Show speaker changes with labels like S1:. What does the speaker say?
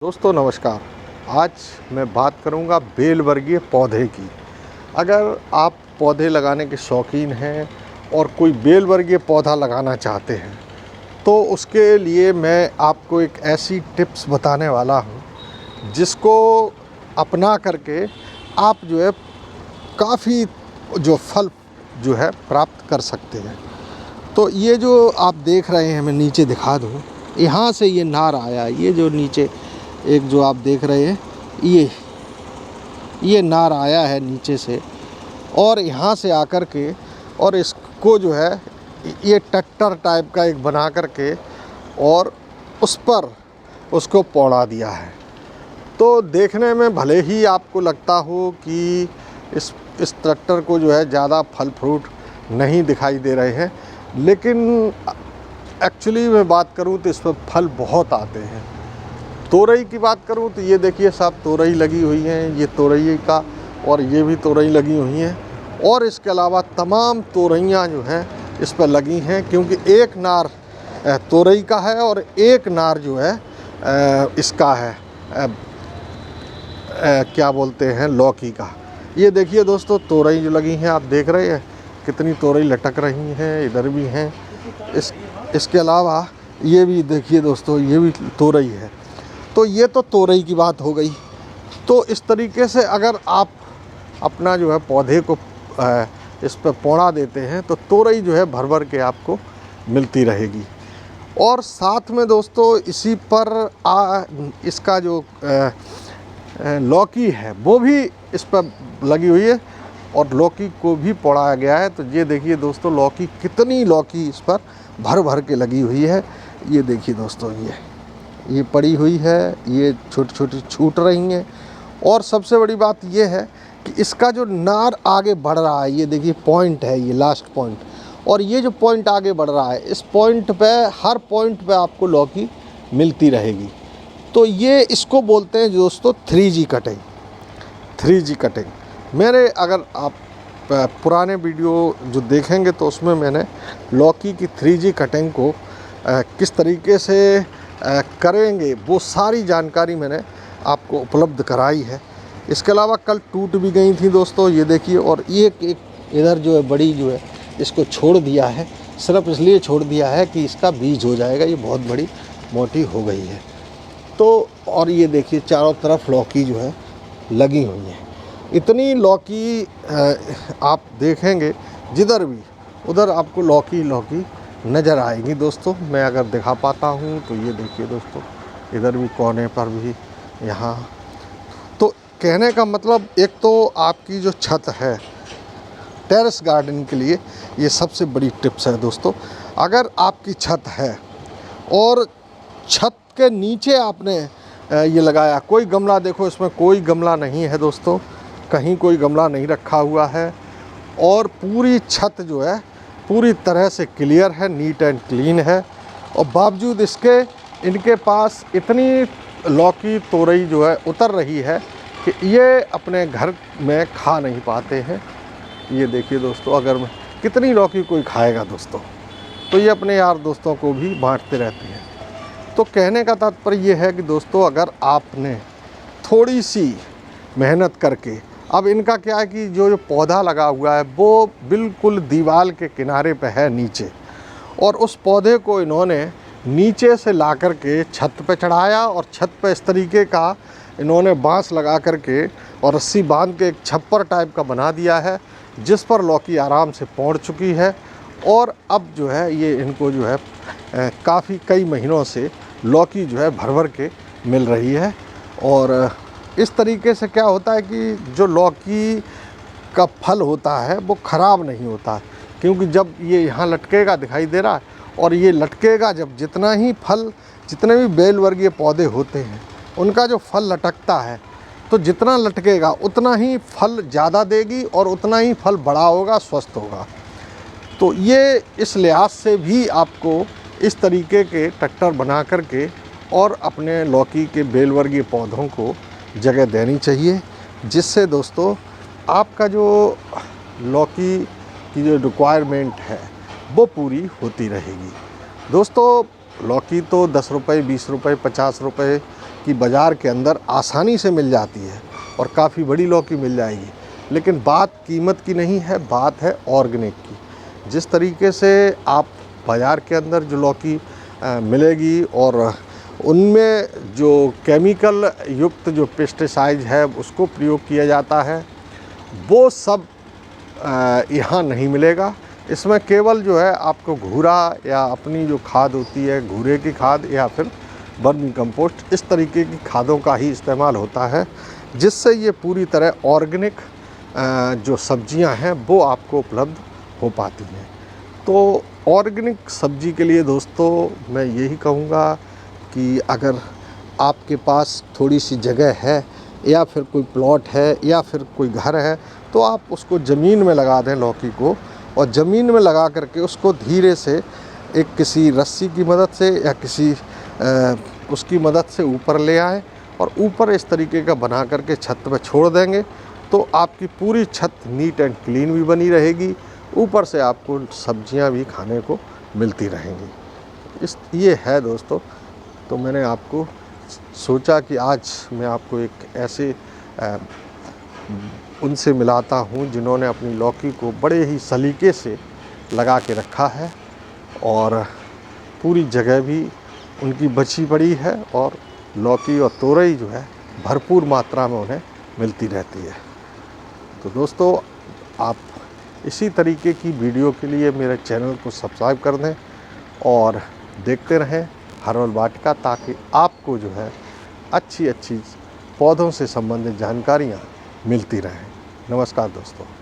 S1: दोस्तों नमस्कार। आज मैं बात करूंगा बेल वर्गीय पौधे की। अगर आप पौधे लगाने के शौकीन हैं और कोई बेल वर्गीय पौधा लगाना चाहते हैं तो उसके लिए मैं आपको एक ऐसी टिप्स बताने वाला हूं जिसको अपना करके आप जो है काफ़ी जो फल जो है प्राप्त कर सकते हैं। तो ये जो आप देख रहे हैं, मैं नीचे दिखा दूं, यहाँ से ये नार आया। ये जो नीचे एक जो आप देख रहे हैं ये नार आया है नीचे से, और यहाँ से आकर के और इसको जो है ये ट्रैक्टर टाइप का एक बना करके और उस पर उसको पौड़ा दिया है। तो देखने में भले ही आपको लगता हो कि इस ट्रैक्टर को जो है ज़्यादा फल फ्रूट नहीं दिखाई दे रहे हैं, लेकिन एक्चुअली मैं बात करूं तो इस पर फल बहुत आते हैं। तोरई की बात करूं तो ये देखिए साहब, तोरई लगी हुई हैं, ये तोरई का, और ये भी तोरई लगी हुई हैं, और इसके अलावा तमाम तोरइयाँ जो हैं इस पर लगी हैं, क्योंकि एक नार तोरई का है और एक नार जो है इसका है क्या बोलते हैं, लौकी का। ये देखिए दोस्तों, तोरई जो लगी हैं, आप देख रहे हैं कितनी तोरई लटक रही हैं, इधर भी हैं। इसके अलावा ये भी देखिए दोस्तों, ये भी तोरई है। तो ये तो तोरई की बात हो गई। तो इस तरीके से अगर आप अपना जो है पौधे को इस पर पौड़ा देते हैं तो तोरई जो है भर भर के आपको मिलती रहेगी। और साथ में दोस्तों इसी पर इसका जो लौकी है वो भी इस पर लगी हुई है, और लौकी को भी पौड़ाया गया है। तो ये देखिए दोस्तों, लौकी कितनी लौकी इस पर भर भर के लगी हुई है। ये देखिए दोस्तों, ये पड़ी हुई है, ये छोटी छोटी छूट रही हैं। और सबसे बड़ी बात ये है कि इसका जो नार आगे बढ़ रहा है, ये देखिए पॉइंट है, ये लास्ट पॉइंट, और ये जो पॉइंट आगे बढ़ रहा है, इस पॉइंट पे, हर पॉइंट पे आपको लौकी मिलती रहेगी। तो ये इसको बोलते हैं दोस्तों 3G कटिंग। 3G कटिंग मेरे, अगर आप पुराने वीडियो जो देखेंगे तो उसमें मैंने लौकी की 3G कटिंग को किस तरीके से करेंगे वो सारी जानकारी मैंने आपको उपलब्ध कराई है। इसके अलावा कल टूट भी गई थी दोस्तों, ये देखिए। और एक इधर जो है बड़ी जो है इसको छोड़ दिया है, सिर्फ इसलिए छोड़ दिया है कि इसका बीज हो जाएगा। ये बहुत बड़ी मोटी हो गई है। तो और ये देखिए चारों तरफ लौकी जो है लगी हुई है। इतनी लौकी आप देखेंगे जिधर भी उधर आपको लौकी नज़र आएगी दोस्तों। मैं अगर दिखा पाता हूँ तो ये देखिए दोस्तों, इधर भी कोने पर भी, यहाँ। तो कहने का मतलब, एक तो आपकी जो छत है टेरेस गार्डन के लिए, ये सबसे बड़ी टिप्स है दोस्तों। अगर आपकी छत है और छत के नीचे आपने ये लगाया, कोई गमला, देखो इसमें कोई गमला नहीं है दोस्तों, कहीं कोई गमला नहीं रखा हुआ है, और पूरी छत जो है पूरी तरह से क्लियर है, नीट एंड क्लीन है, और बावजूद इसके इनके पास इतनी लौकी तोरई जो है उतर रही है कि ये अपने घर में खा नहीं पाते हैं। ये देखिए दोस्तों, अगर कितनी लौकी कोई खाएगा दोस्तों, तो ये अपने यार दोस्तों को भी बांटते रहते हैं। तो कहने का तात्पर्य ये है कि दोस्तों, अगर आपने थोड़ी सी मेहनत करके, अब इनका क्या है कि जो पौधा लगा हुआ है वो बिल्कुल दीवार के किनारे पे है नीचे, और उस पौधे को इन्होंने नीचे से ला कर के छत पे चढ़ाया, और छत पे इस तरीके का इन्होंने बांस लगा कर के और रस्सी बांध के एक छप्पर टाइप का बना दिया है, जिस पर लौकी आराम से पौड़ चुकी है। और अब जो है ये इनको जो है काफ़ी कई महीनों से लौकी जो है भर भर के मिल रही है। और इस तरीके से क्या होता है कि जो लौकी का फल होता है वो ख़राब नहीं होता, क्योंकि जब ये यहाँ लटकेगा, दिखाई दे रहा है, और ये लटकेगा जब, जितना ही फल, जितने भी बेल वर्गीय पौधे होते हैं उनका जो फल लटकता है, तो जितना लटकेगा उतना ही फल ज़्यादा देगी और उतना ही फल बड़ा होगा, स्वस्थ होगा। तो ये इस लिहाज से भी आपको इस तरीके के ट्रैक्टर बना करके और अपने लौकी के बेल वर्गीय पौधों को जगह देनी चाहिए, जिससे दोस्तों आपका जो लौकी की जो रिक्वायरमेंट है वो पूरी होती रहेगी। दोस्तों लौकी तो 10 रुपये, 20 रुपये, 50 रुपये कि बाज़ार के अंदर आसानी से मिल जाती है और काफ़ी बड़ी लौकी मिल जाएगी। लेकिन बात कीमत की नहीं है, बात है ऑर्गेनिक की। जिस तरीके से आप बाज़ार के अंदर जो लौकी मिलेगी और उनमें जो केमिकल युक्त जो पेस्टिसाइड है उसको प्रयोग किया जाता है, वो सब यहाँ नहीं मिलेगा। इसमें केवल जो है आपको घूरा या अपनी जो खाद होती है, घूरे की खाद या फिर वर्मी कंपोस्ट, इस तरीके की खादों का ही इस्तेमाल होता है, जिससे ये पूरी तरह ऑर्गेनिक जो सब्जियां हैं वो आपको उपलब्ध हो पाती हैं। तो ऑर्गेनिक सब्जी के लिए दोस्तों मैं यही कहूँगा कि अगर आपके पास थोड़ी सी जगह है या फिर कोई प्लॉट है या फिर कोई घर है, तो आप उसको ज़मीन में लगा दें लौकी को, और ज़मीन में लगा करके उसको धीरे से एक किसी रस्सी की मदद से या किसी उसकी मदद से ऊपर ले आएँ और ऊपर इस तरीके का बना करके छत पे छोड़ देंगे, तो आपकी पूरी छत नीट एंड क्लीन भी बनी रहेगी, ऊपर से आपको सब्जियां भी खाने को मिलती रहेंगी। ये है दोस्तों। तो मैंने आपको सोचा कि आज मैं आपको एक ऐसे उनसे मिलाता हूँ जिन्होंने अपनी लौकी को बड़े ही सलीके से लगा के रखा है और पूरी जगह भी उनकी बची पड़ी है और लौकी और तोरई जो है भरपूर मात्रा में उन्हें मिलती रहती है। तो दोस्तों, आप इसी तरीके की वीडियो के लिए मेरे चैनल को सब्सक्राइब कर दें और देखते रहें हर्बल वाटिका, ताकि आपको जो है अच्छी अच्छी पौधों से संबंधित जानकारियाँ मिलती रहें। नमस्कार दोस्तों।